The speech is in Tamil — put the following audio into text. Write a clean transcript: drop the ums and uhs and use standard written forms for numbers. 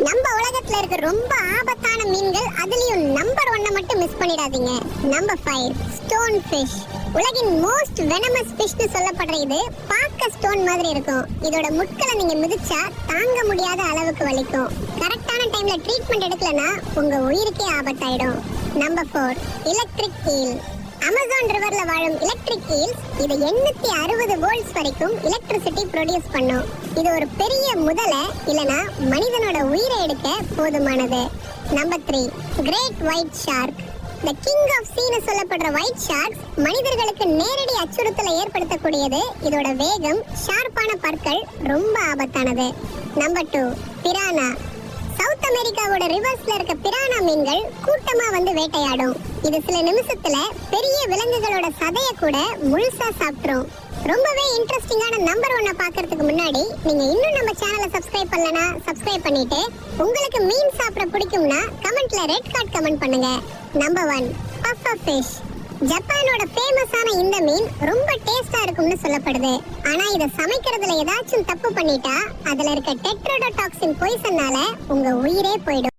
நம்ம உலகத்துல இருக்க ரொம்ப ஆபத்தான மீன்கள், அதுலயும் நம்பர் 1 மட்டும் மிஸ் பண்ணிடாதீங்க. Number 5 stone fish. உலகின் மோஸ்ட் வெனமஸ் ஃபிஷ்னு சொல்லப்படுற இது பார்க்க ஸ்டோன் மாதிரி இருக்கும். இதோட முட்களை நீங்க மிதிச்சா தாங்க முடியாத அளவுக்கு வலிக்கும். கரெக்டான டைம்ல ட்ரீட்மெண்ட் எடுக்கலனா உங்க உயிருக்கே ஆபத்தாயிடும். Number 4 electric eel. அமேசான் ரிவர்ல வாழும் எலக்ட்ரிக் ஈல்ஸ் இது 860 வோல்ட்ஸ் வரைக்கும் எலக்ட்ரிசிட்டி ப்ரொடியூஸ் பண்ணும். இது ஒரு பெரிய முதலை இல்லனா மனிதனோட உயிரை எடுக்க போதுமானது. Number 3 great white shark. The king of சீன்னு சொல்லப்படுற ஒயிட் ஷார்க்ஸ் மனிதர்களுக்கு நேரடி அச்சுறுத்தலை ஏற்படுத்தக்கூடியது. இதோட வேகம், ஷார்ப்பான பற்கள் ரொம்ப ஆபத்தானது. நம்பர் 2 பிரானா. சவுத் அமெரிக்காவோட ரிவர்ஸ்ல இருக்க பிரானா மீன்கள் கூட்டமா வந்து வேட்டையாடும். இது சில நிமிஷத்துல பெரிய விலங்குகளோட சதைய கூட முழுசா சாப்பிட்டுரும். ரொம்பவே இன்ட்ரெஸ்டிங்கான நம்பர் 1 பாக்குறதுக்கு முன்னாடி நீங்க இன்னும் நம்ம சேனலை சப்ஸ்கிரைப் பண்ணலனா சப்ஸ்கிரைப் பண்ணிட்டு, உங்களுக்கு மீன் சாப்பிட பிடிக்கும்னா கமெண்ட்ல ரெட் கார்டு கமெண்ட் பண்ணுங்க. Number 1 puffer fish. ஜப்பானோட ஃபேமஸான இந்த மீன் ரொம்ப டேஸ்டா இருக்கும்னு சொல்லப்படுது. ஆனா இத சமைக்கிறதுல ஏதாச்சும் தப்பு பண்ணிட்டா அதுல இருக்க டெட்ரோடோடாக்சின் பாய்சன்னால உங்க உயிரே போயிடும்.